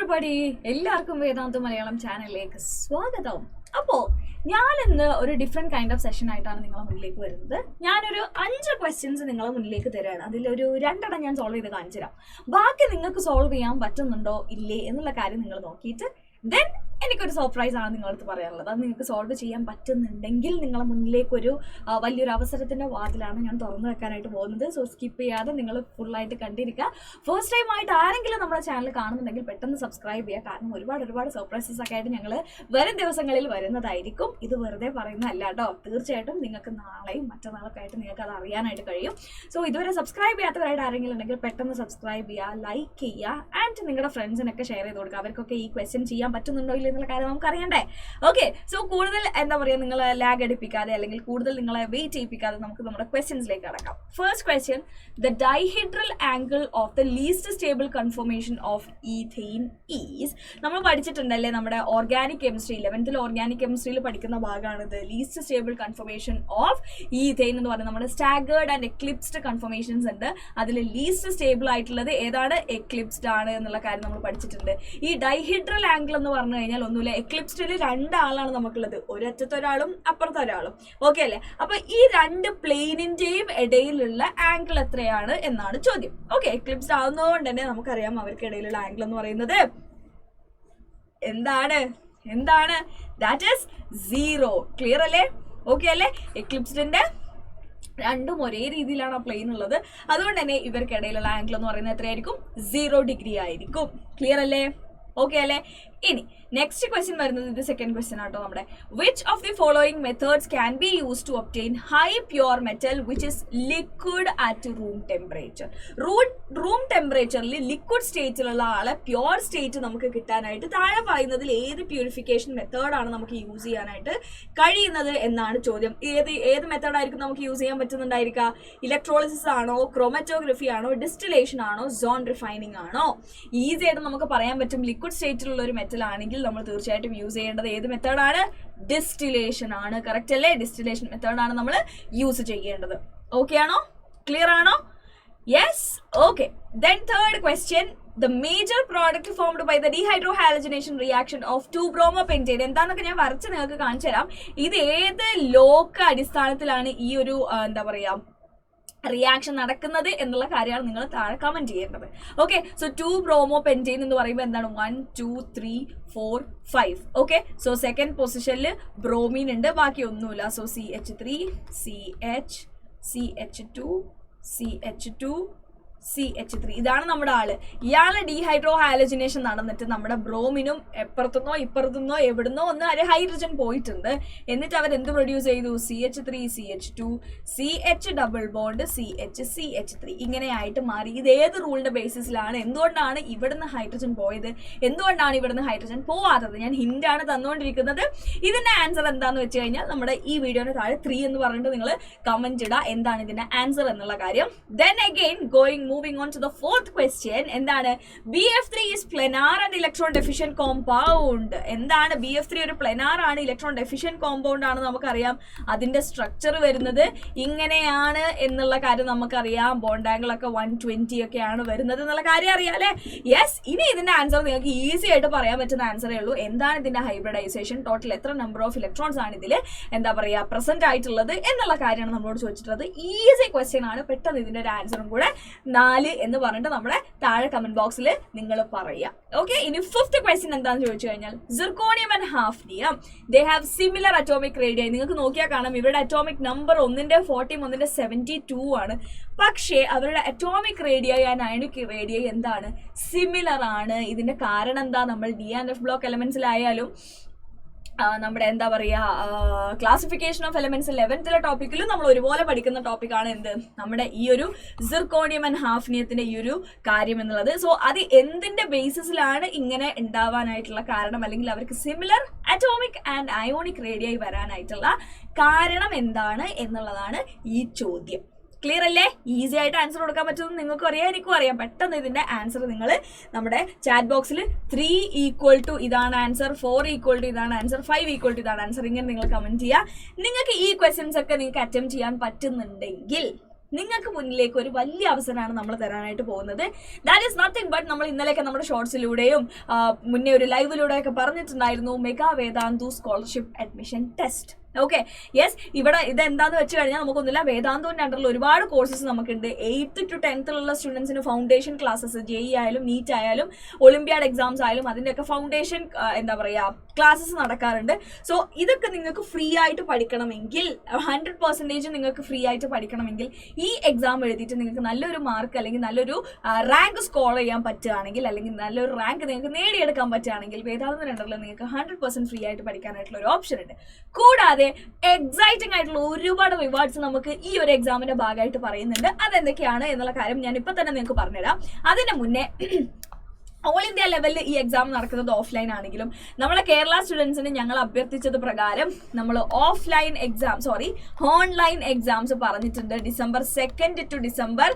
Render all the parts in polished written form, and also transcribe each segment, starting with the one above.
everybody, എല്ലാവർക്കും വേദാന്തു മലയാളം ചാനലിലേക്ക് സ്വാഗതം. അപ്പോൾ ഞാൻ ഇന്ന് ഒരു ഡിഫറെന്റ് കൈൻഡ് ഓഫ് സെഷൻ ആയിട്ടാണ് നിങ്ങളെ മുന്നിലേക്ക് വരുന്നത്. ഞാനൊരു 5 ക്വസ്റ്റ്യൻസ് നിങ്ങളെ മുന്നിലേക്ക് തരാണ്. അതിലൊരു 2 ഞാൻ സോൾവ് ചെയ്ത് കാണിച്ചു തരാം. ബാക്കി നിങ്ങൾക്ക് സോൾവ് ചെയ്യാൻ പറ്റുന്നുണ്ടോ ഇല്ലേ എന്നുള്ള കാര്യം നിങ്ങൾ നോക്കിയിട്ട് ദെൻ എനിക്കൊരു സർപ്രൈസ് ആണ് നിങ്ങളടുത്ത് പറയാനുള്ളത്. അത് നിങ്ങൾക്ക് സോൾവ് ചെയ്യാൻ പറ്റുന്നുണ്ടെങ്കിൽ നിങ്ങളെ മുന്നിലേക്കൊരു വലിയൊരു അവസരത്തിൻ്റെ വാതിലാണ് ഞാൻ തുറന്നു വെക്കാനായിട്ട് പോകുന്നത്. സോ സ്കിപ്പ് ചെയ്യാതെ നിങ്ങൾ ഫുള്ളായിട്ട് കണ്ടിരിക്കുക. ഫസ്റ്റ് ടൈം ആയിട്ട് ആരെങ്കിലും നമ്മുടെ ചാനൽ കാണുന്നുണ്ടെങ്കിൽ പെട്ടെന്ന് സബ്സ്ക്രൈബ് ചെയ്യുക. കാരണം ഒരുപാട് സർപ്രൈസസ് ഒക്കെ ആയിട്ട് ഞങ്ങൾ വരും ദിവസങ്ങളിൽ വരുന്നതായിരിക്കും. ഇത് വെറുതെ പറയുന്നതല്ല കേട്ടോ. തീർച്ചയായിട്ടും നിങ്ങൾക്ക് നാളെയും മറ്റന്നാളൊക്കെ ആയിട്ട് നിങ്ങൾക്ക് അത് അറിയാനായിട്ട് കഴിയും. സോ ഇതുവരെ സബ്സ്ക്രൈബ് ചെയ്യാത്തവരായിട്ട് ആരെങ്കിലും ഉണ്ടെങ്കിൽ പെട്ടെന്ന് സബ്സ്ക്രൈബ് ചെയ്യുക, ലൈക്ക് ചെയ്യുക, ആൻഡ് നിങ്ങളുടെ ഫ്രണ്ട്സിനൊക്കെ ഷെയർ ചെയ്ത് കൊടുക്കുക. അവർക്കൊക്കെ ഈ ക്വസ്റ്റ്യൻ ചെയ്യാൻ പറ്റുന്നുണ്ടോ ഇല്ല എന്നുള്ള കാര്യം നമുക്ക് അറിയണ്ടേ. ഓക്കെ, സോ കൂടുതൽ എന്താ പറയുക, നിങ്ങളെ ലാഗ് അടിപ്പിക്കാതെ അല്ലെങ്കിൽ കൂടുതൽ നിങ്ങളെ വെയിറ്റ് ചെയ്യിപ്പിക്കാതെ നമുക്ക് നമ്മുടെ ക്വസ്റ്റ്യൻസിലേക്ക് കടക്കാം. First question, the dihedral angle of the least stable conformation of ethane is. നമ്മൾ പഠിച്ചിട്ടുണ്ടല്ലേ നമ്മുടെ ഓർഗാനിക് കെമിസ്ട്രി, 11th ഓർഗാനിക് കെമിസ്ട്രിയിൽ പഠിക്കുന്ന ഭാഗമാണിത്. Least stable conformation of ethane എന്ന് പറയുന്നത് നമ്മുടെ സ്റ്റാഗേർഡ് ആൻഡ് എക്ലിപ്സ്ഡ് കൺഫോർമേഷൻസ് ഉണ്ട്. അതിൽ ലീസ്റ്റ് സ്റ്റേബിൾ ആയിട്ടുള്ളത് ഏതാണ്? എക്ലിപ്സ്ഡ് ആണ് എന്നുള്ള കാര്യം നമ്മൾ പഠിച്ചിട്ടുണ്ട്. ഈ ഡൈഹെഡ്രൽ ആംഗിൾ എന്ന് പറഞ്ഞു കഴിഞ്ഞാൽ ഒന്നുമില്ല, എക്ലിപ്സ്ഡിൽ 2 ആളാണ് നമുക്കുള്ളത്, ഒരറ്റത്തെ ഒരാളും അപ്പുറത്തെ ഒരാളും. ഓക്കെ അല്ലേ? അപ്പൊ ഈ 2 പ്ലെയിനിന്റെയും ഇടയിലുള്ള ആംഗിൾ എത്രയാണ് എന്നാണ് ചോദ്യം. ഓക്കെ, എക്ലിപ്സ്ഡ് ആവുന്നതുകൊണ്ട് തന്നെ നമുക്കറിയാം അവർക്ക് ഇടയിലുള്ള ആംഗിൾ എന്ന് പറയുന്നത് എന്താണ്? That is 0. ക്ലിയർ അല്ലേ? ഓക്കെ അല്ലേ? എക്ലിപ്സ്ഡിന്റെ 2 ഒരേ രീതിയിലാണ് ആ പ്ലെയിൻ ഉള്ളത്. അതുകൊണ്ട് തന്നെ ഇവർക്കിടയിലുള്ള ആംഗിൾ എന്ന് പറയുന്നത് എത്രയായിരിക്കും? 0 ഡിഗ്രി ആയിരിക്കും. ക്ലിയർ അല്ലേ? ഓക്കെ അല്ലേ? ഇനി നെക്സ്റ്റ് ക്വസ്റ്റ്യൻ വരുന്നത്, ഇത് സെക്കൻഡ് ക്വസ്റ്റ്യൻ ആട്ടോ നമ്മുടെ. Which of the following methods can be use to obtain high pure metal which is liquid at room temperature? Room ടെമ്പറേച്ചറിൽ ലിക്വിഡ് സ്റ്റേറ്റിലുള്ള ആളെ പ്യുവർ സ്റ്റേറ്റ് നമുക്ക് കിട്ടാനായിട്ട് താഴെ പറയുന്നതിൽ ഏത് പ്യൂരിഫിക്കേഷൻ മെത്തേഡാണ് നമുക്ക് യൂസ് ചെയ്യാനായിട്ട് കഴിയുന്നത് എന്നാണ് ചോദ്യം. ഏത് മെത്തേഡായിരിക്കും നമുക്ക് യൂസ് ചെയ്യാൻ പറ്റുന്നുണ്ടായിരിക്കുക? ഇലക്ട്രോളിസിസ് ആണോ, ക്രോമറ്റോഗ്രഫി ആണോ, ഡിസ്റ്റിലേഷൻ ആണോ, സോൺ റിഫൈനിങ് ആണോ? ഈസി ആയിട്ട് നമുക്ക് പറയാൻ പറ്റും, ലിക്വിഡ് സ്റ്റേറ്റിലുള്ള ഒരു മെറ്റൽ ആണെങ്കിൽ നമ്മൾ തീർച്ചയായിട്ടും യൂസ് ചെയ്യേണ്ടത് ഏത് മെത്തേഡാണ്? ഡിസ്റ്റിലേഷൻ ആണ്. കറക്റ്റ് അല്ലേ? ഡിസ്റ്റിലേഷൻ മെത്തേഡാണ് നമ്മൾ യൂസ് ചെയ്യേണ്ടത്. ഓക്കെ ആണോ? ക്ലിയർ ആണോ? Yes. Okay, then third question, the major product formed by the dehydrohalogenation reaction of 2-bromopentane. എന്താന്നൊക്കെ ഞാൻ വരച്ച് നിങ്ങൾക്ക് കാണിച്ചു തരാം. ഇത് ഏത് ലോക്ക് അടിസ്ഥാനത്തിലാണ് ഈ ഒരു എന്താ പറയാ റിയാക്ഷൻ നടക്കുന്നത് എന്നുള്ള കാര്യമാണ് നിങ്ങൾ താഴെ കമന്റ് ചെയ്യേണ്ടത്. ഓക്കെ, സോ 2-bromopentane എന്ന് പറയുമ്പോൾ എന്താണ്? 1 2 3 4 5. ഓക്കെ, സോ സെക്കൻഡ് പൊസിഷനിൽ ബ്രോമീൻ ഉണ്ട്, ബാക്കി ഒന്നുമില്ല. So CH3 CH CH2 CH2 CH3. ഇതാണ് നമ്മുടെ ആള്. ഇയാളെ ഡീഹൈഡ്രോഹാലജിനേഷൻ നടന്നിട്ട് നമ്മുടെ ബ്രോമിനും എപ്പുറത്തുനിന്നോ ഇപ്പുറത്തുനിന്നോ എവിടുന്നോ ഒരു ഹൈഡ്രജൻ പോയിട്ടുണ്ട്. എന്നിട്ട് അവർ എന്ത് പ്രൊഡ്യൂസ് ചെയ്തു? CH3 CH2 CH double bond CH CH3 ഇങ്ങനെയായിട്ട് മാറി. ഇത് ഏത് റൂളിന്റെ ബേസിസിലാണ്? എന്തുകൊണ്ടാണ് ഇവിടുന്ന് ഹൈഡ്രജൻ പോയത്, എന്തുകൊണ്ടാണ് ഇവിടുന്ന് ഹൈഡ്രജൻ പോവാത്തത്? ഞാൻ ഹിന്റാണ് തന്നുകൊണ്ടിരിക്കുന്നത്. ഇതിന്റെ ആൻസർ എന്താന്ന് വെച്ച് കഴിഞ്ഞാൽ നമ്മുടെ ഈ വീഡിയോന് താഴെ 3 എന്ന് പറഞ്ഞിട്ട് നിങ്ങൾ കമന്റ് ഇടുക എന്താണ് ഇതിന്റെ ആൻസർ എന്നുള്ള കാര്യം. Then again moving on to the fourth question, എന്താണ്? BF3 is planar and electron deficient compound. എന്താണ്? BF3 ഒരു planar ആണ്, ഇലക്ട്രോൺ ഡെഫിഷ്യന്റ് കോമ്പൗണ്ട് ആണ്. നമുക്കറിയാം അതിന്റെ സ്ട്രക്ചർ വരുന്നത് ഇങ്ങനെയാണ് എന്നുള്ള കാര്യം നമുക്കറിയാം. ബോണ്ട് ആംഗിൾ ഒക്കെ 120 ഒക്കെയാണ് വരുന്നത് എന്നുള്ള കാര്യം അറിയാം അല്ലേ? യെസ്. ഇനി ഇതിന്റെ ആൻസർ നിങ്ങൾക്ക് ഈസി ആയിട്ട് പറയാൻ പറ്റുന്ന ആൻസറേ ഉള്ളൂ. എന്താണ് ഇതിന്റെ ഹൈബ്രിഡൈസേഷൻ? ടോട്ടൽ എത്ര നമ്പർ ഓഫ് ഇലക്ട്രോൺസ് ആണ് ഇതിൽ എന്താ പറയാ പ്രസന്റ് ആയിട്ടുള്ളത് എന്നുള്ള കാര്യമാണ് നമ്മളോട് ചോദിച്ചിട്ടുള്ളത്. ഈസി ക്വസ്റ്റ്യൻ ആണ്. പെട്ടെന്ന് ഇതിന്റെ ഒരു ആൻസറും കൂടെ 4 എന്ന് പറഞ്ഞിട്ട് നമ്മുടെ താഴെ കമന്റ് ബോക്സിൽ നിങ്ങൾ പറയാം. ഓക്കെ, ഇനി ഫിഫ്ത്ത് ക്വസ്റ്റ്യൻ എന്താണെന്ന് ചോദിച്ചു കഴിഞ്ഞാൽ, zirconium and hafnium they have similar atomic radii. നിങ്ങൾക്ക് നോക്കിയാൽ കാണാം ഇവരുടെ അറ്റോമിക് നമ്പർ ഒന്നിന്റെ 40 ഒന്നിന്റെ 72 ആണ്. പക്ഷേ അവരുടെ atomic radii and ionic radii എന്താണ്? സിമിലർ ആണ്. ഇതിന്റെ കാരണം എന്താ? നമ്മൾ D and F ബ്ലോക്ക് എലമെന്റ്സിലായാലും നമ്മുടെ എന്താ പറയുക ക്ലാസിഫിക്കേഷൻ ഓഫ് എലമെന്റ്സ് 11th ടോപ്പിക്കിലും നമ്മൾ ഒരുപോലെ പഠിക്കുന്ന ടോപ്പിക്കാണ് എന്ത്? നമ്മുടെ ഈ ഒരു സിർക്കോണിയം ആൻഡ് ഹാഫ്നിയത്തിന്റെ ഈ ഒരു കാര്യം എന്നുള്ളത്. സോ അത് എന്തിന്റെ ബേസിസിലാണ് ഇങ്ങനെ ഉണ്ടാവാനായിട്ടുള്ള കാരണം, അല്ലെങ്കിൽ അവർക്ക് similar atomic and ionic radii വരാനായിട്ടുള്ള കാരണം എന്താണ് എന്നുള്ളതാണ് ഈ ചോദ്യം. ക്ലിയർ അല്ലേ? ഈസി ആയിട്ട് ആൻസർ കൊടുക്കാൻ പറ്റുമെന്ന് നിങ്ങൾക്കും അറിയാം, എനിക്കും അറിയാം. പെട്ടെന്ന് ഇതിന്റെ ആൻസർ നിങ്ങൾ നമ്മുടെ ചാറ്റ് ബോക്സിൽ 3 ഈക്വൽ ടു ഇതാണ് ആൻസർ, 4 ഈക്വൽ ടു ഇതാണ് ആൻസർ, 5 ഈക്വൽ ടു ഇതാണ് ആൻസർ, ഇങ്ങനെ നിങ്ങൾ കമന്റ് ചെയ്യുക. നിങ്ങൾക്ക് ഈ ക്വസ്റ്റ്യൻസ് ഒക്കെ നിങ്ങൾക്ക് അറ്റംപ്റ്റ് ചെയ്യാൻ പറ്റുന്നുണ്ടെങ്കിൽ നിങ്ങൾക്ക് മുന്നിലേക്ക് ഒരു വലിയ അവസരമാണ് നമ്മൾ തരാനായിട്ട് പോകുന്നത്. ദാറ്റ് ഈസ് നത്തിങ് ബട്ട് നമ്മൾ ഇന്നലെയൊക്കെ നമ്മുടെ ഷോർട്സിലൂടെയും മുന്നേ ഒരു ലൈവിലൂടെയൊക്കെ പറഞ്ഞിട്ടുണ്ടായിരുന്നു mega Vedantu scholarship admission test. Okay, yes, ഇവിടെ ഇതെന്താന്ന് വെച്ച് കഴിഞ്ഞാൽ നമുക്കൊന്നുമില്ല, വേദാന്തുവിന്റെ അണ്ടറിൽ ഒരുപാട് കോഴ്സസ് നമുക്കുണ്ട്. 8th to 10th സ്റ്റുഡൻസിന് ഫൗണ്ടേഷൻ ക്ലാസ്സസ്, JEE ആയാലും നീറ്റ് ആയാലും ഒളിമ്പ്യാഡ് എക്സാംസ് ആയാലും അതിൻ്റെയൊക്കെ ഫൗണ്ടേഷൻ എന്താ പറയുക ക്ലാസ്സസ് നടക്കാറുണ്ട്. സോ ഇതൊക്കെ നിങ്ങൾക്ക് ഫ്രീ ആയിട്ട് പഠിക്കണമെങ്കിൽ 100% നിങ്ങൾക്ക് ഫ്രീ ആയിട്ട് പഠിക്കണമെങ്കിൽ ഈ എക്സാം എഴുതിയിട്ട് നിങ്ങൾക്ക് നല്ലൊരു മാർക്ക് അല്ലെങ്കിൽ നല്ലൊരു റാങ്ക് സ്കോർ ചെയ്യാൻ പറ്റുകയാണെങ്കിൽ അല്ലെങ്കിൽ നല്ലൊരു റാങ്ക് നിങ്ങൾക്ക് നേടിയെടുക്കാൻ പറ്റുകയാണെങ്കിൽ വേദാന്തുവിന്റെ അണ്ടറിൽ നിങ്ങൾക്ക് 100% ഫ്രീ ആയിട്ട് പഠിക്കാനായിട്ടുള്ള ഒരു ഓപ്ഷൻ ഉണ്ട്. കൂടാതെ എക്സൈറ്റിംഗ് ആയിട്ടുള്ള ഒരുപാട് റിവാർഡ്സ് നമുക്ക് ഈ ഒരു എക്സാമിന്റെ ഭാഗമായിട്ട് പറയുന്നുണ്ട്. അതെന്തൊക്കെയാണ് എന്നുള്ള കാര്യം ഞാൻ ഇപ്പൊ തന്നെ നിങ്ങൾക്ക് പറഞ്ഞുതരാം. അതിന് മുന്നേ ഓൾ ഇന്ത്യ ലെവലിൽ ഈ എക്സാം നടക്കുന്നത് ഓഫ്ലൈൻ ആണെങ്കിലും നമ്മളെ കേരള സ്റ്റുഡൻസിന് ഞങ്ങൾ അഭ്യർത്ഥിച്ചത് പ്രകാരം നമ്മൾ ഓൺലൈൻ എക്സാംസ് പറഞ്ഞിട്ടുണ്ട്. December 2 to December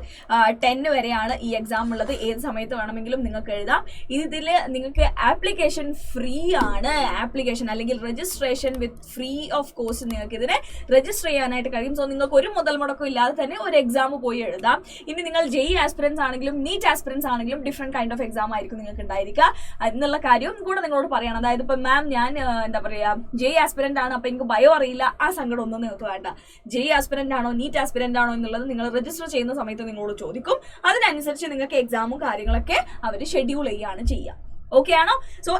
10 വരെയാണ് ഈ എക്സാം ഉള്ളത്. ഏത് സമയത്ത് വേണമെങ്കിലും നിങ്ങൾക്ക് എഴുതാം. ഇതിൽ നിങ്ങൾക്ക് ആപ്ലിക്കേഷൻ ഫ്രീ ആണ്. ആപ്ലിക്കേഷൻ അല്ലെങ്കിൽ registration with free of course നിങ്ങൾക്ക് ഇതിനെ രജിസ്റ്റർ ചെയ്യാനായിട്ട് കഴിയും. സോ നിങ്ങൾക്ക് ഒരു മുതൽ മുടക്കം ഇല്ലാതെ തന്നെ ഒരു എക്സാം പോയി എഴുതാം. ഇനി നിങ്ങൾ JEE ആസ്പിറൻസ് ആണെങ്കിലും നീറ്റ് ആസ്പിറൻസ് ആണെങ്കിലും ഡിഫറെന്റ് കൈൻഡ് ഓഫ് എക്സാം ആയിരിക്കും നിങ്ങൾക്ക് ഉണ്ടായിരിക്കുക എന്നുള്ള കാര്യം കൂടെ നിങ്ങളോട് പറയണം. അതായത് ഇപ്പൊ മാം ഞാൻ എന്താ പറയാ JEE ആസ്പിറന്റ് ആണ്, അപ്പൊ എനിക്ക് ബയോ അറിയില്ല, ആ സങ്കടം ഒന്നും നിങ്ങൾക്ക് വേണ്ട. JEE ആസ്പിറന്റ് ആണോ നീറ്റ് ആസ്പിറന്റ് ആണോ എന്നുള്ളത് നിങ്ങൾ രജിസ്റ്റർ ചെയ്യുന്ന സമയത്ത് നിങ്ങളോട് ചോദിക്കും. അതിനനുസരിച്ച് നിങ്ങൾക്ക് എക്സാമും കാര്യങ്ങളൊക്കെ അവർ ഷെഡ്യൂൾ ചെയ്യുകയാണ് ചെയ്യുക. ഓക്കെ ആണോ? സോ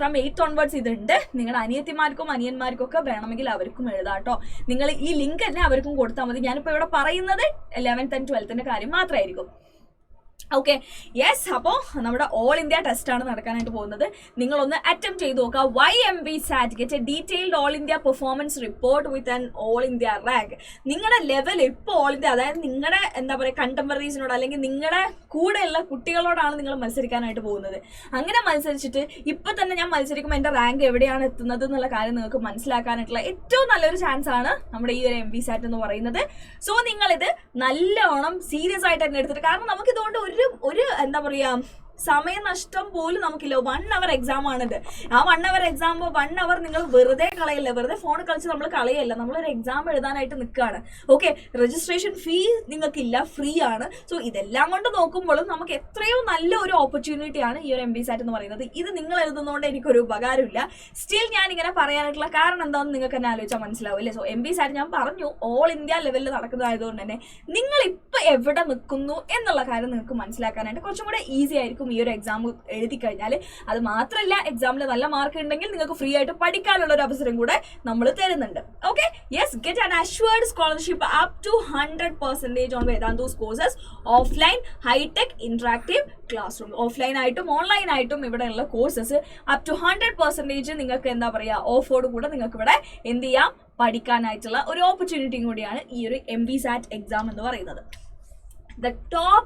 ഫ്രം 8th onwards ഇതുണ്ട്. നിങ്ങളുടെ അനിയത്തിമാർക്കും അനിയന്മാർക്കും ഒക്കെ വേണമെങ്കിൽ അവർക്കും എഴുതാട്ടോ. നിങ്ങൾ ഈ ലിങ്ക് തന്നെ അവർക്കും കൊടുത്താൽ മതി. ഞാനിപ്പോൾ ഇവിടെ പറയുന്നത് 11th and 12th കാര്യം മാത്രമായിരിക്കും. ഓക്കെ, യെസ്, അപ്പോൾ നമ്മുടെ ഓൾ ഇന്ത്യ ടെസ്റ്റ് ആണ് നടക്കാനായിട്ട് പോകുന്നത്. നിങ്ങളൊന്ന് അറ്റംപ്റ്റ് ചെയ്ത് നോക്കുക. MVSAT get A detailed all India performance report with an all India rank. നിങ്ങളുടെ ലെവൽ ഇപ്പോൾ ഓൾ ഇന്ത്യ, അതായത് നിങ്ങളുടെ എന്താ പറയുക കണ്ടംപററീസിനോട് അല്ലെങ്കിൽ നിങ്ങളുടെ കൂടെയുള്ള കുട്ടികളോടാണ് നിങ്ങൾ മത്സരിക്കാനായിട്ട് പോകുന്നത്. അങ്ങനെ മത്സരിച്ചിട്ട് ഇപ്പം തന്നെ ഞാൻ മത്സരിക്കുമ്പോൾ എൻ്റെ റാങ്ക് എവിടെയാണ് എത്തുന്നത് എന്നുള്ള കാര്യം നിങ്ങൾക്ക് മനസ്സിലാക്കാനായിട്ടുള്ള ഏറ്റവും നല്ലൊരു ചാൻസ് ആണ് നമ്മുടെ ഈ ഒരു MVSAT എന്ന് പറയുന്നത്. സോ നിങ്ങളിത് നല്ലോണം സീരിയസ് ആയിട്ട് തന്നെ എടുത്തിട്ട്, കാരണം നമുക്കിതുകൊണ്ട് ഒരു എന്താ പറയാ സമയനഷ്ടം പോലും നമുക്കില്ല. 1 hour എക്സാം ആണിത്. ആ 1 hour എക്സാം 1 hour നിങ്ങൾ വെറുതെ കളയല്ല, വെറുതെ ഫോൺ കളിച്ച് നമ്മൾ കളയല്ല, നമ്മളൊരു എക്സാം എഴുതാനായിട്ട് നിൽക്കുകയാണ്. ഓക്കെ, രജിസ്ട്രേഷൻ ഫീ നിങ്ങൾക്കില്ല, ഫ്രീ ആണ്. സോ ഇതെല്ലാം കൊണ്ട് നോക്കുമ്പോഴും നമുക്ക് എത്രയോ നല്ല ഒരു ഓപ്പർച്യൂണിറ്റിയാണ് ഈ ഒരു MVSAT എന്ന് പറയുന്നത്. ഇത് നിങ്ങൾ എഴുതുന്നതുകൊണ്ട് എനിക്കൊരു ഉപകാരമില്ല. സ്റ്റിൽ ഞാൻ ഇങ്ങനെ പറയാനായിട്ടുള്ള കാരണം എന്താണെന്ന് നിങ്ങൾക്ക് തന്നെ ആലോചിച്ചാൽ മനസ്സിലാവില്ലേ. സോ MVSAT ഞാൻ പറഞ്ഞു ഓൾ ഇന്ത്യ ലെവലിൽ നടക്കുന്നതായതുകൊണ്ട് തന്നെ നിങ്ങൾ ഇപ്പം എവിടെ നിൽക്കുന്നു എന്നുള്ള കാര്യം നിങ്ങൾക്ക് മനസ്സിലാക്കാനായിട്ട് കുറച്ചും കൂടെ ഈസി ആയിരിക്കും ഈ ഒരു എക്സാം എഴുതി കഴിഞ്ഞാൽ. അത് മാത്രമല്ല, എക്സാമിൽ നല്ല മാർക്ക് ഉണ്ടെങ്കിൽ നിങ്ങൾക്ക് ഫ്രീ ആയിട്ട് പഠിക്കാനുള്ള ഒരു അവസരം കൂടെ നമ്മൾ തരുന്നുണ്ട്. Okay, yes, get an assured scholarship up to 100% on Vedantu's courses offline hi-tech interactive classroom. Offline ആയിട്ടും ഓൺലൈൻ ആയിട്ടും ഇവിടെയുള്ള കോഴ്സസ് അപ് ടു 100% നിങ്ങൾക്ക് എന്താ പറയുക ഓഫോട് കൂടെ നിങ്ങൾക്ക് ഇവിടെ എന്ത് ചെയ്യാം, പഠിക്കാനായിട്ടുള്ള ഒരു ഓപ്പർച്യൂണിറ്റിയും കൂടിയാണ് ഈ ഒരു MVSAT എക്സാം എന്ന് പറയുന്നത്. The top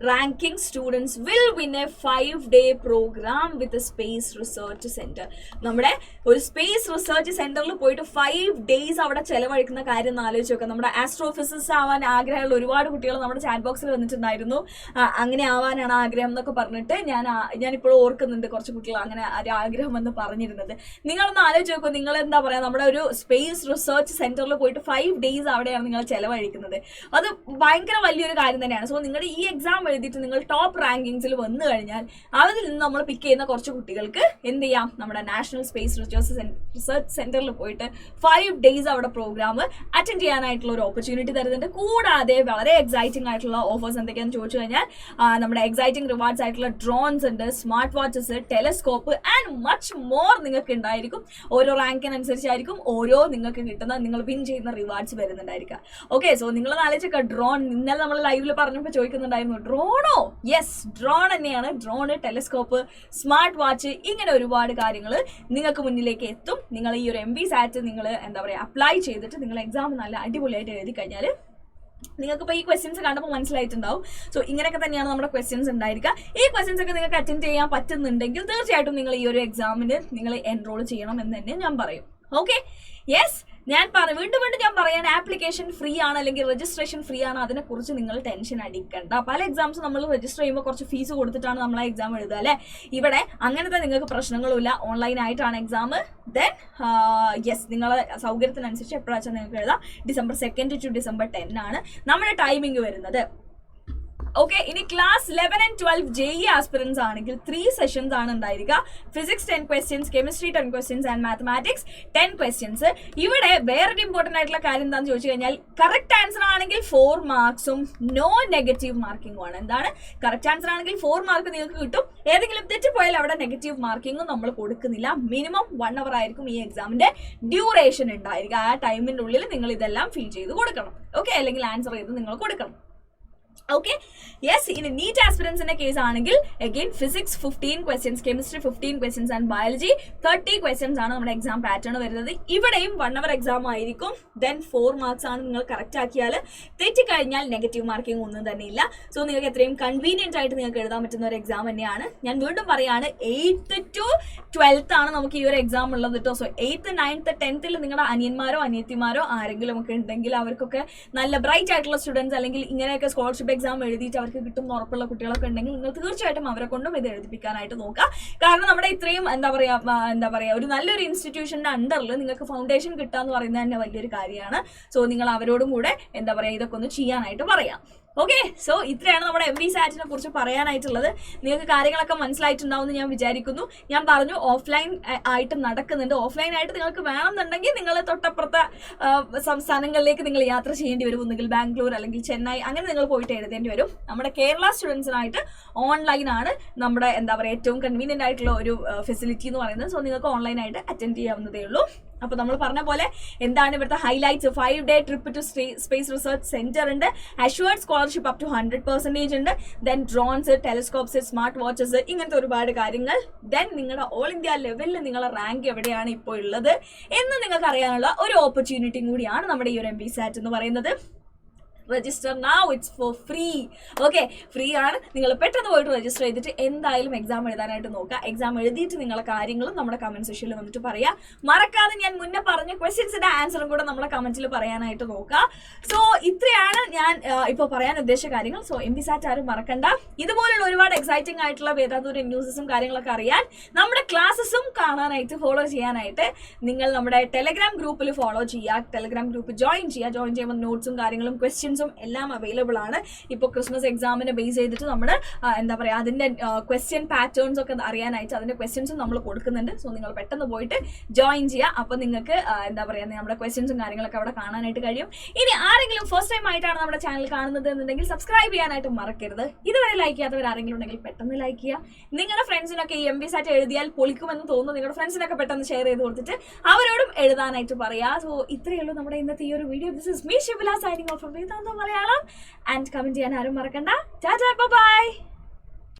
ranking students will win a 5-day program with a space research center. നമ്മുടെ ഒരു സ്പേസ് റിസർച്ച് സെന്ററിൽ പോയിട്ട് 5 days അവിടെ ചെലവഴിക്കുന്ന കാര്യം ഒന്ന് ആലോചിച്ച് നോക്കാം. നമ്മുടെ ആസ്ട്രോഫിസിസ്റ്റ് ആവാൻ ആഗ്രഹമുള്ള ഒരുപാട് കുട്ടികൾ നമ്മുടെ ചാറ്റ് ബോക്സിൽ വന്നിട്ടുണ്ടായിരുന്നു. അങ്ങനെ ആവാനാണ് ആഗ്രഹം എന്നൊക്കെ പറഞ്ഞിട്ട് ഞാനിപ്പോഴും ഓർക്കുന്നുണ്ട് കുറച്ച് കുട്ടികൾ അങ്ങനെ ആഗ്രഹം എന്ന് പറഞ്ഞിരുന്നത്. നിങ്ങളൊന്ന് ആലോചിച്ച് നോക്കൂ, നിങ്ങൾ എന്താ പറയുക നമ്മുടെ ഒരു സ്പേസ് റിസർച്ച് സെന്ററിൽ പോയിട്ട് 5 days അവിടെയാണ് നിങ്ങൾ ചെലവഴിക്കുന്നത്. അത് ഭയങ്കര വലിയൊരു കാര്യം തന്നെയാണ്. സോ നിങ്ങളുടെ ഈ എക്സാം എഴുതിയിട്ട് നിങ്ങൾ ടോപ്പ് റാങ്കിങ്സിൽ വന്നു കഴിഞ്ഞാൽ അതിൽ നിന്ന് നമ്മൾ പിക്ക് ചെയ്യുന്ന കുറച്ച് കുട്ടികൾക്ക് എന്ത് ചെയ്യാം, നമ്മുടെ നാഷണൽ സ്പേസ് റിസർച്ച് സെന്ററിൽ പോയിട്ട് 5 days അവിടെ പ്രോഗ്രാം അറ്റൻഡ് ചെയ്യാനായിട്ടുള്ള ഒരു ഓപ്പർച്യൂണിറ്റി തരുന്നുണ്ട്. കൂടാതെ വളരെ എക്സൈറ്റിംഗ് ആയിട്ടുള്ള ഓഫേഴ്സ് എന്തൊക്കെയാണെന്ന് ചോദിച്ചു കഴിഞ്ഞാൽ നമ്മുടെ എക്സൈറ്റിംഗ് റിവാർഡ്സ് ആയിട്ടുള്ള ഡ്രോൺസ് ഉണ്ട്, smart watches, telescope and much more നിങ്ങൾക്ക് ഉണ്ടായിരിക്കും. ഓരോ റാങ്കിനനുസരിച്ചായിരിക്കും ഓരോ നിങ്ങൾക്ക് കിട്ടുന്ന നിങ്ങൾ വിൻ ചെയ്യുന്ന റിവാർഡ്സ് വരുന്നുണ്ടായിരിക്കുക. ഓക്കെ, സോ നിങ്ങൾ ആലോചിക്കുക, ഡ്രോൺ ഇന്നലെ നമ്മൾ ലൈവിൽ പറഞ്ഞപ്പോൾ ചോദിക്കുന്നുണ്ടായിരുന്നു, ഡ്രോണോ? യെസ്, ഡ്രോൺ തന്നെയാണ്. ഡ്രോണ്, ടെലസ്കോപ്പ്, സ്മാർട്ട് വാച്ച്, ഇങ്ങനെ ഒരുപാട് കാര്യങ്ങൾ നിങ്ങൾക്ക് മുന്നിലേക്ക് എത്തും. നിങ്ങൾ ഈ ഒരു MVSAT നിങ്ങൾ എന്താ പറയുക അപ്ലൈ ചെയ്തിട്ട് നിങ്ങൾ എക്സാം നല്ല അടിപൊളിയായിട്ട് എഴുതി കഴിഞ്ഞാൽ നിങ്ങൾക്കിപ്പോൾ ഈ ക്വസ്റ്റ്യൻസ് കണ്ടപ്പോൾ മനസ്സിലായിട്ടുണ്ടാവും. സോ ഇങ്ങനെയൊക്കെ തന്നെയാണ് നമ്മുടെ ക്വസ്റ്റ്യൻസ് ഉണ്ടായിരിക്കുക. ഈ ക്വസ്റ്റ്യൻസ് ഒക്കെ നിങ്ങൾക്ക് അറ്റൻഡ് ചെയ്യാൻ പറ്റുന്നുണ്ടെങ്കിൽ തീർച്ചയായിട്ടും നിങ്ങൾ ഈ ഒരു എക്സാമിന് നിങ്ങൾ എൻറോൾ ചെയ്യണം എന്ന് തന്നെ ഞാൻ പറയും. ഓക്കെ, യെസ്, ഞാൻ വീണ്ടും ഞാൻ പറയാൻ ആപ്ലിക്കേഷൻ ഫ്രീ ആണ് അല്ലെങ്കിൽ രജിസ്ട്രേഷൻ ഫ്രീ ആണ്, അതിനെക്കുറിച്ച് നിങ്ങൾ ടെൻഷൻ അടിക്കണ്ട. പല എക്സാംസ് നമ്മൾ രജിസ്റ്റർ ചെയ്യുമ്പോൾ കുറച്ച് ഫീസ് കൊടുത്തിട്ടാണ് നമ്മൾ ആ എക്സാം എഴുതുക അല്ലേ. ഇവിടെ അങ്ങനത്തെ നിങ്ങൾക്ക് പ്രശ്നങ്ങളുമില്ല, ഓൺലൈൻ ആയിട്ടാണ് എക്സാം. ദെൻ യെസ്, നിങ്ങളെ സൗകര്യത്തിനനുസരിച്ച് എപ്പോഴാച്ചാൽ നിങ്ങൾക്ക് എഴുതാം. December 2 to December 10 ആണ് നമ്മുടെ ടൈമിംഗ് വരുന്നത്. ഓക്കെ, ഇനി ക്ലാസ് 11 and 12 JEE ആസ്പിറൻസ് ആണെങ്കിൽ 3 സെഷൻസ് ആണ് ഉണ്ടായിരിക്കുക. Physics 10 questions, chemistry 10 questions and mathematics 10 questions. ഇവിടെ വേറൊരു ഇമ്പോർട്ടന്റ് ആയിട്ടുള്ള കാര്യം എന്താണെന്ന് ചോദിച്ചു കഴിഞ്ഞാൽ, കറക്റ്റ് ആൻസർ ആണെങ്കിൽ 4 മാർക്സും നോ നെഗറ്റീവ് മാർക്കിംഗും ആണ്. എന്താണ് കറക്റ്റ് ആൻസർ ആണെങ്കിൽ 4 മാർക്ക് നിങ്ങൾക്ക് കിട്ടും. ഏതെങ്കിലും തെറ്റിപ്പോയാൽ അവിടെ നെഗറ്റീവ് മാർക്കിംഗും നമ്മൾ കൊടുക്കുന്നില്ല. മിനിമം 1 hour ആയിരിക്കും ഈ എക്സാമിന്റെ ഡ്യൂറേഷൻ ഉണ്ടായിരിക്കുക. ആ ടൈമിന്റെ ഉള്ളിൽ നിങ്ങൾ ഇതെല്ലാം ഫിൽ ചെയ്ത് കൊടുക്കണം. ഓക്കെ, അല്ലെങ്കിൽ ആൻസർ ചെയ്ത് നിങ്ങൾ കൊടുക്കണം. Okay, yes. ഇനി നീറ്റ് ആസ്പിറൻസിന്റെ കേസ് ആണെങ്കിൽ again physics 15 questions, chemistry 15 questions and biology 30 questions ആണ് നമ്മുടെ എക്സാം പാറ്റേൺ വരുന്നത്. ഇവിടെയും 1 hour എക്സാം ആയിരിക്കും. ദെൻ 4 മാർക്സ് ആണ്. നിങ്ങൾ കറക്റ്റ് ആക്കിയാൽ, തെറ്റിക്കഴിഞ്ഞാൽ നെഗറ്റീവ് മാർക്കിംഗ് ഒന്നും തന്നെ ഇല്ല. സോ നിങ്ങൾക്ക് എത്രയും കൺവീനിയന്റ് ആയിട്ട് നിങ്ങൾക്ക് എഴുതാൻ പറ്റുന്ന ഒരു എക്സാം തന്നെയാണ്. ഞാൻ വീണ്ടും പറയാണ്, 8th to 12th ആണ് നമുക്ക് ഈ ഒരു എക്സാം ഉള്ളത് കേട്ടോ. സോ 8th, 9th, 10th നിങ്ങളുടെ അനിയന്മാരോ അനിയത്തിമാരോ ആരെങ്കിലും ഒക്കെ ഉണ്ടെങ്കിൽ അവർക്കൊക്കെ നല്ല ബ്രൈറ്റ് ആയിട്ടുള്ള സ്റ്റുഡൻസ് അല്ലെങ്കിൽ ഇങ്ങനെയൊക്കെ സ്കോളർഷിപ്പ് എക്സാം എഴുതിയിട്ട് അവർക്ക് കിട്ടും ഉറപ്പുള്ള കുട്ടികളൊക്കെ ഉണ്ടെങ്കിൽ നിങ്ങൾ തീർച്ചയായിട്ടും അവരെ കൊണ്ടും ഇത് എഴുതിപ്പിക്കാനായിട്ട് നോക്കുക. കാരണം നമ്മുടെ ഇത്രയും എന്താ പറയാ ഒരു നല്ലൊരു ഇൻസ്റ്റിറ്റ്യൂഷന്റെ അണ്ടറിൽ നിങ്ങൾക്ക് ഫൗണ്ടേഷൻ കിട്ടുക എന്ന് പറയുന്നത് തന്നെ വലിയൊരു കാര്യമാണ്. സോ നിങ്ങൾ അവരോടും കൂടെ എന്താ പറയാ ഇതൊക്കെ ഒന്ന് ചെയ്യാനായിട്ട് പറയാം. ഓക്കെ, സോ ഇത്രയാണ് നമ്മുടെ MVSAT കുറിച്ച് പറയാനായിട്ടുള്ളത്. നിങ്ങൾക്ക് കാര്യങ്ങളൊക്കെ മനസ്സിലായിട്ടുണ്ടാവുമെന്ന് ഞാൻ വിചാരിക്കുന്നു. ഞാൻ പറഞ്ഞു ഓഫ്ലൈൻ ആയിട്ട് നടക്കുന്നുണ്ട്. ഓഫ്ലൈൻ ആയിട്ട് നിങ്ങൾക്ക് വേണമെന്നുണ്ടെങ്കിൽ നിങ്ങൾ തൊട്ടപ്പുറത്തെ സംസ്ഥാനങ്ങളിലേക്ക് നിങ്ങൾ യാത്ര ചെയ്യേണ്ടി വരും. ഒന്നുകിൽ ബാംഗ്ലൂർ അല്ലെങ്കിൽ ചെന്നൈ, അങ്ങനെ നിങ്ങൾ പോയിട്ട് എഴുതേണ്ടി വരും. നമ്മുടെ കേരള സ്റ്റുഡൻസിനായിട്ട് ഓൺലൈനാണ് നമ്മുടെ എന്താ പറയുക ഏറ്റവും കൺവീനിയന്റ് ആയിട്ടുള്ള ഒരു ഫെസിലിറ്റി എന്ന് പറയുന്നത്. സോ നിങ്ങൾക്ക് ഓൺലൈനായിട്ട് അറ്റൻഡ് ചെയ്യാവുന്നതേ ഉള്ളൂ. അപ്പോൾ നമ്മൾ പറഞ്ഞ പോലെ എന്താണ് ഇവിടുത്തെ highlights? 5-day trip to space research centre ഉണ്ട്. അഷ്വേർഡ് സ്കോളർഷിപ്പ് അപ് ടു 100% ഉണ്ട്. Then drones, telescopes, smart watches, ഇങ്ങനത്തെ ഒരുപാട് കാര്യങ്ങൾ. ദെൻ നിങ്ങളുടെ ഓൾ ഇന്ത്യ ലെവലിൽ നിങ്ങളുടെ റാങ്ക് എവിടെയാണ് ഇപ്പോൾ ഉള്ളത് എന്ന് നിങ്ങൾക്ക് അറിയാനുള്ള ഒരു ഓപ്പർച്യൂണിറ്റിയും കൂടിയാണ് നമ്മുടെ ഈ ഒരു MVSAT എന്ന് പറയുന്നത്. Register now, it's four free. Okay, free ആണ്. നിങ്ങൾ പെട്ടെന്ന് പോയിട്ട് രജിസ്റ്റർ ചെയ്തിട്ട് എന്തായാലും എക്സാം എഴുതാനായിട്ട് നോക്കുക. എക്സാം എഴുതിയിട്ട് നിങ്ങളെ കാര്യങ്ങളും നമ്മുടെ കമന്റ് സെക്ഷനിൽ വന്നിട്ട് പറയാം. മറക്കാതെ ഞാൻ മുന്നേ പറഞ്ഞ ക്വസ്റ്റ്യൻസിന്റെ ആൻസറും കൂടെ നമ്മളെ കമന്റിൽ പറയാനായിട്ട് നോക്കുക. സോ ഇത്രയാണ് ഞാൻ ഇപ്പോൾ പറയാൻ ഉദ്ദേശിച്ച കാര്യങ്ങൾ. സോ MVSAT ആരും മറക്കണ്ട. ഇതുപോലുള്ള ഒരുപാട് എക്സൈറ്റിംഗ് ആയിട്ടുള്ള വേദാന്തൂർ ന്യൂസസും കാര്യങ്ങളൊക്കെ അറിയാൻ, നമ്മുടെ ക്ലാസ്സസും കാണാനായിട്ട് ഫോളോ ചെയ്യാനായിട്ട് നിങ്ങൾ നമ്മുടെ ടെലഗ്രാം ഗ്രൂപ്പിൽ ഫോളോ ചെയ്യുക. ടെലഗ്രാം ഗ്രൂപ്പ് ജോയിൻ ചെയ്യുക. ജോയിൻ ചെയ്യുമ്പോൾ നോട്ട്സും കാര്യങ്ങളും ക്വസ്റ്റ്യൻസും എല്ലാം അവൈലബിൾ ആണ്. ഇപ്പോൾ ക്രിസ്മസ് എക്സാമിനെ ബേസ് ചെയ്തിട്ട് നമ്മുടെ എന്താ പറയുക അതിന്റെ ക്വസ്റ്റ്യൻ പാറ്റേൺസ് ഒക്കെ അറിയാനായിട്ട് അതിന്റെ ക്വസ്റ്റ്യൻസും നമ്മൾ കൊടുക്കുന്നുണ്ട്. സോ നിങ്ങൾ പെട്ടെന്ന് പോയിട്ട് ജോയിൻ ചെയ്യുക. അപ്പോൾ നിങ്ങൾക്ക് എന്താ പറയുക നമ്മുടെ ക്വസ്റ്റ്യൻസും കാര്യങ്ങളൊക്കെ അവിടെ കാണാനായിട്ട് കഴിയും. ഇനി ആരെങ്കിലും ഫസ്റ്റ് ടൈം ആയിട്ടാണ് നമ്മുടെ ചാനൽ കാണുന്നത് എന്നുണ്ടെങ്കിൽ സബ്സ്ക്രൈബ് ചെയ്യാനായിട്ട് മറക്കരുത്. ഇതുവരെ ലൈക്ക് ചെയ്യാത്തവർ ആരെങ്കിലും ഉണ്ടെങ്കിൽ പെട്ടെന്ന് ലൈക്ക് ചെയ്യുക. നിങ്ങളുടെ ഫ്രണ്ട്സിനൊക്കെ ഈ MVSAT എഴുതിയാൽ പൊളിക്കുമെന്ന് തോന്നുന്നു നിങ്ങളുടെ ഫ്രണ്ട്സിനൊക്കെ പെട്ടെന്ന് ഷെയർ ചെയ്ത് കൊടുത്തിട്ട് അവരോടും എഴുതാനായിട്ട് പറയാം. സോ ഇത്രയേ ഉള്ളൂ നമ്മുടെ ഇന്നത്തെ ഈ ഒരു video. This is me Shibila signing off from Vedantu Malayalam. And comment ചെയ്യാൻ ആരും മറക്കണ്ട. Tata, bye bye.